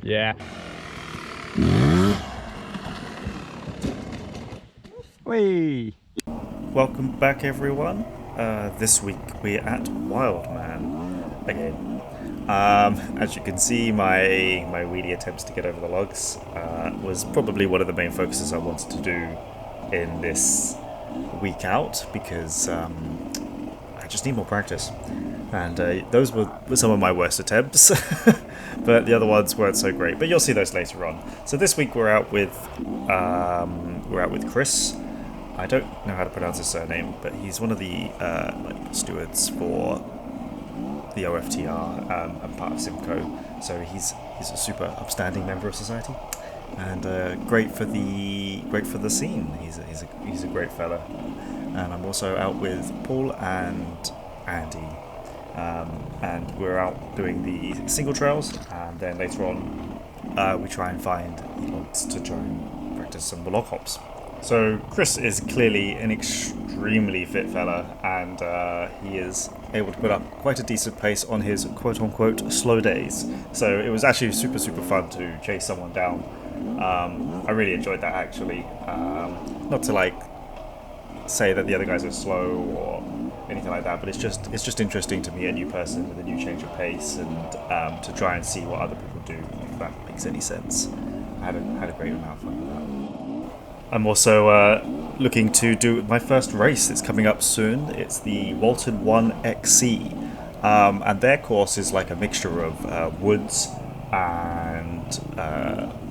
Yeah. Whee! Welcome back, everyone. This week we're at Wildman again. As you can see, my wheelie attempts to get over the logs was probably one of the main focuses I wanted to do in this week out because I just need more practice. And those were some of my worst attempts, but the other ones weren't so great. But you'll see those later on. So this week we're out with Chris. I don't know how to pronounce his surname, but he's one of the stewards for the OFTR and part of Simcoe. So he's a super upstanding member of society, and great for the scene. He's a great fella. And I'm also out with Paul and Andy. And we're out doing the single trails, and then later on we try and find the logs to try and practice some log hops. So Chris is clearly an extremely fit fella, and he is able to put up quite a decent pace on his quote-unquote slow days. So it was actually super fun to chase someone down. I really enjoyed that, actually. Not to say that the other guys are slow or anything like that, but it's just interesting to meet a new person with a new change of pace, and to try and see what other people do, if that makes any sense. I had a great amount of fun with that. I'm also looking to do my first race. It's coming up soon. It's the Walton 1XC, and their course is like a mixture of woods and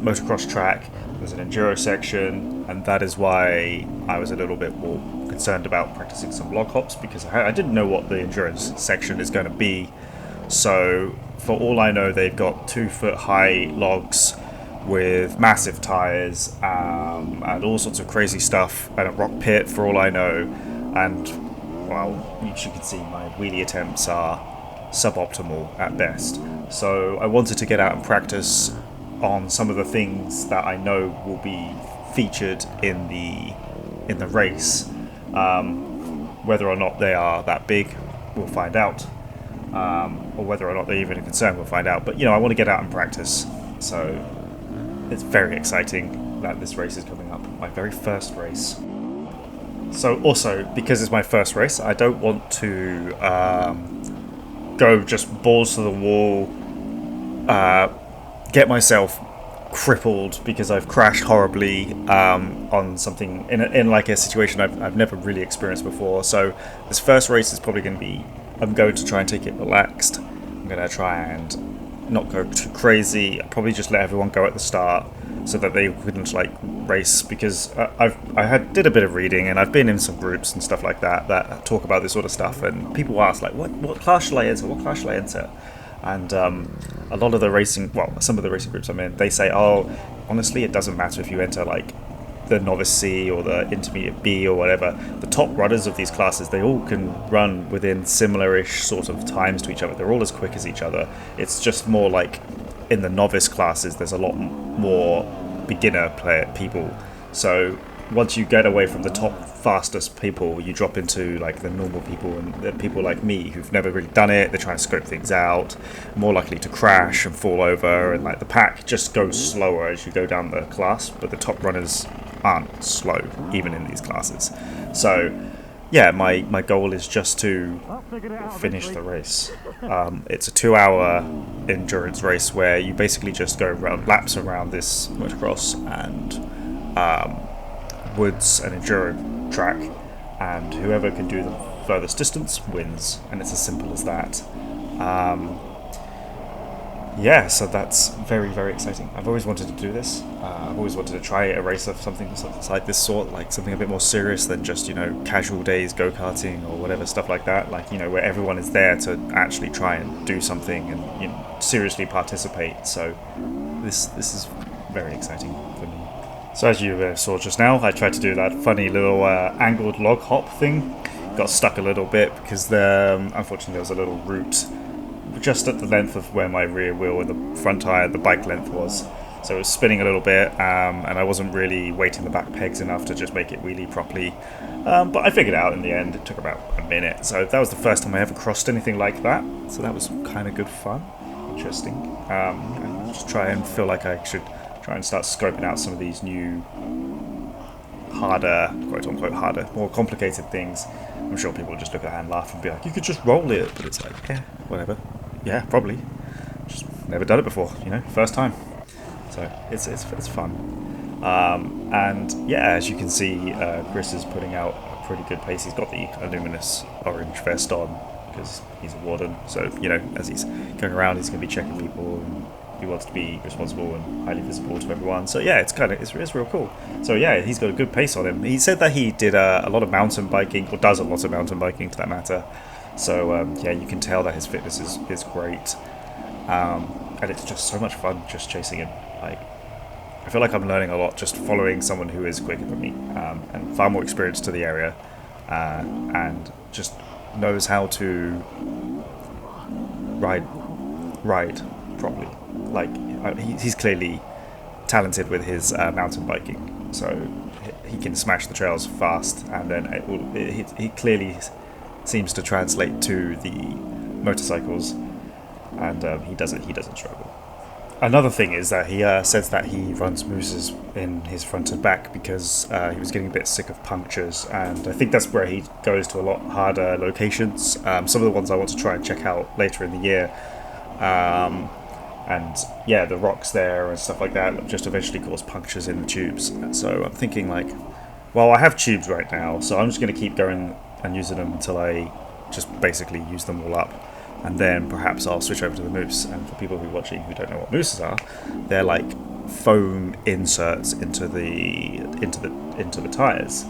motocross track. There's an enduro section, and that is why I was a little bit more concerned about practicing some log hops, because I didn't know what the endurance section is going to be. So for all I know, they've got 2-foot high logs with massive tyres and all sorts of crazy stuff, and a rock pit for all I know. And well, as you can see, my wheelie attempts are suboptimal at best. So I wanted to get out and practice on some of the things that I know will be featured in the race. Whether or not they are that big, we'll find out. Or whether or not they're even a concern, we'll find out. But I want to get out and practice. So it's very exciting that this race is coming up, my very first race. So also, because it's my first race, I don't want to go just balls to the wall, get myself crippled because I've crashed horribly on something in like a situation I've never really experienced before. So this first race is probably going to be, I'm going to try and take it relaxed. I'm going to try and not go too crazy. I'll probably just let everyone go at the start so that they couldn't race, because I did a bit of reading, and I've been in some groups and stuff like that talk about this sort of stuff, and people ask what class shall I enter? What class shall I enter? And a lot of the racing, some of the racing groups I'm in, they say, honestly, it doesn't matter if you enter the novice C or the intermediate B or whatever. The top runners of these classes, they all can run within similar-ish sort of times to each other. They're all as quick as each other. It's just more like in the novice classes, there's a lot more beginner people. So once you get away from the top fastest people, you drop into the normal people, and the people like me who've never really done it. They're trying to scope things out, more likely to crash and fall over, and the pack just goes slower as you go down the class, but the top runners aren't slow even in these classes. So yeah, my goal is just to finish the race. It's a 2-hour endurance race where you basically just go laps around this motocross and woods and enduro track, and whoever can do the furthest distance wins, and it's as simple as that. So that's very exciting. I've always wanted to do this. I've always wanted to try a race of something like this sort, something a bit more serious than just casual days go-karting or whatever stuff like that, where everyone is there to actually try and do something and seriously participate. So this is very exciting for me. So as you saw just now, I tried to do that funny little angled log hop thing. Got stuck a little bit because unfortunately there was a little root just at the length of where my rear wheel and the front tire, the bike length was. so it was spinning a little bit, and I wasn't really weighting the back pegs enough to just make it wheelie properly. But I figured it out in the end. It took about a minute. So that was the first time I ever crossed anything like that. So that was kind of good fun. Interesting. Just try and feel like I should try and start scoping out some of these new harder, quote unquote harder, more complicated things. I'm sure people will just look at that and laugh and be like, you could just roll it, but it's like, yeah, whatever. Yeah, probably. Just never done it before, first time. So it's fun. And yeah, as you can see, Chris is putting out a pretty good pace. He's got the luminous orange vest on because he's a warden. So, as he's going around, he's going to be checking people, and he wants to be responsible and highly visible to everyone. So yeah, it's real cool. So yeah, he's got a good pace on him. He said that he did a lot of mountain biking, or does a lot of mountain biking to that matter. So yeah, you can tell that his fitness is great. And it's just so much fun just chasing him. Like, I feel like I'm learning a lot just following someone who is quicker than me, and far more experienced to the area, and just knows how to ride properly. Like, he's clearly talented with his mountain biking, so he can smash the trails fast, and then he clearly seems to translate to the motorcycles, and he doesn't struggle. Another thing is that he says that he runs mooses in his front and back because he was getting a bit sick of punctures, and I think that's where he goes to a lot harder locations. Some of the ones I want to try and check out later in the year, and yeah, the rocks there and stuff like that just eventually cause punctures in the tubes. So I'm thinking, like, well, I have tubes right now, so I'm just going to keep going and using them until I just basically use them all up. And then perhaps I'll switch over to the moose. And for people who are watching who don't know what mooses are, they're like foam inserts into the tires,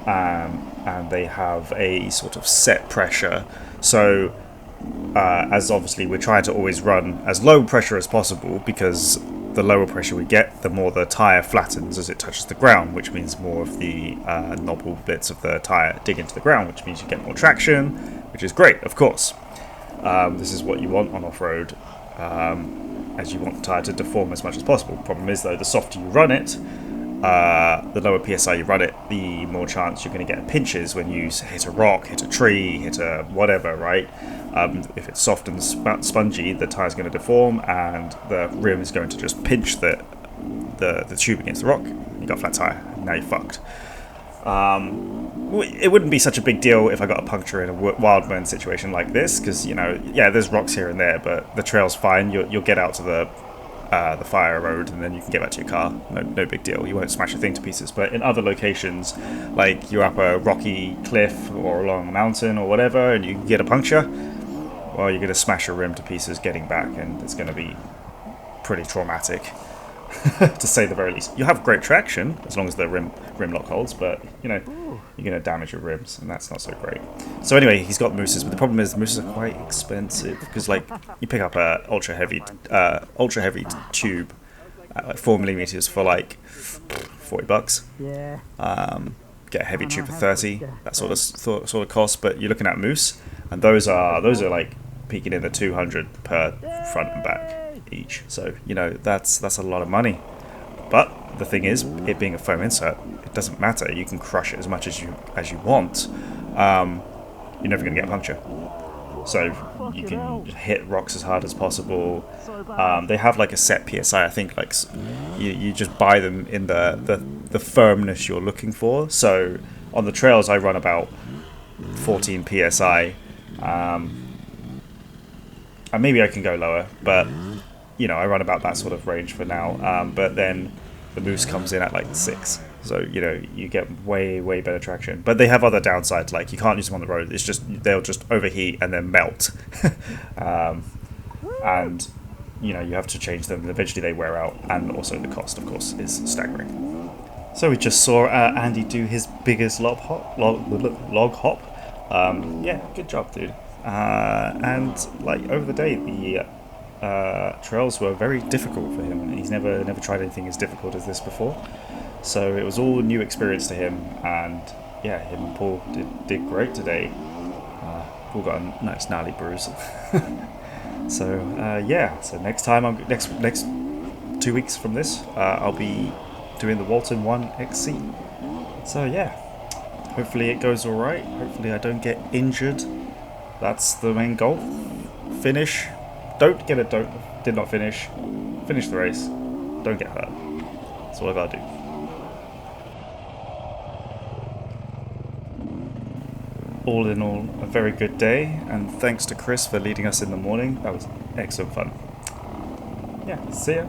and they have a sort of set pressure. So as obviously we're trying to always run as low pressure as possible, because the lower pressure we get, the more the tire flattens as it touches the ground, which means more of the knobble bits of the tire dig into the ground, which means you get more traction, which is great, of course. This is what you want on off-road, as you want the tyre to deform as much as possible. Problem is, though, the softer you run it, the lower PSI you run it, the more chance you're going to get pinches when you hit a rock, hit a tree, hit a whatever, right? If it's soft and spongy, the tyre's going to deform, and the rim is going to just pinch the tube against the rock. You got a flat tyre, now you're fucked. It wouldn't be such a big deal if I got a puncture in a Wildman situation like this, because yeah, there's rocks here and there, but the trail's fine. You'll get out to the fire road, and then you can get back to your car. No big deal. You won't smash a thing to pieces. But in other locations, like you're up a rocky cliff or along a mountain or whatever, and you get a puncture, well, you're going to smash your rim to pieces getting back, and it's going to be pretty traumatic. To say the very least. You have great traction as long as the rim lock holds, but you're going to damage your rims, and that's not so great. So anyway, he's got mooses, but the problem is the mooses are quite expensive, because like you pick up a ultra heavy tube at like 4mm for like $40. Yeah. Get a heavy tube for 30. That sort of cost. But you're looking at moose, and those are like peaking in the 200 per front and back each, so that's a lot of money. But the thing is, it being a foam insert, it doesn't matter. You can crush it as much as you want. You're never going to get a puncture, so you can hit rocks as hard as possible. They have like a set PSI. I think like you just buy them in the firmness you're looking for. So on the trails I run about 14 PSI, and maybe I can go lower, but I run about that sort of range for now. But then the moose comes in at like 6, so you get way better traction. But they have other downsides, like you can't use them on the road. It's just they'll just overheat and then melt, and you have to change them. Eventually they wear out, and also the cost, of course, is staggering. So we just saw Andy do his biggest log hop. Yeah, good job, dude. And like over the day, the trails were very difficult for him. He's never tried anything as difficult as this before, so it was all a new experience to him. And yeah, him and Paul did great today. Paul got a nice gnarly bruise. So yeah, so next 2 weeks from this, I'll be doing the Walton 1 XC. So yeah, hopefully it goes alright. Hopefully I don't get injured. That's the main goal. Finish. Don't get it. Did not finish. Finish the race. Don't get hurt. That's all I gotta do. All in all, a very good day, and thanks to Chris for leading us in the morning. That was excellent fun. Yeah, see ya.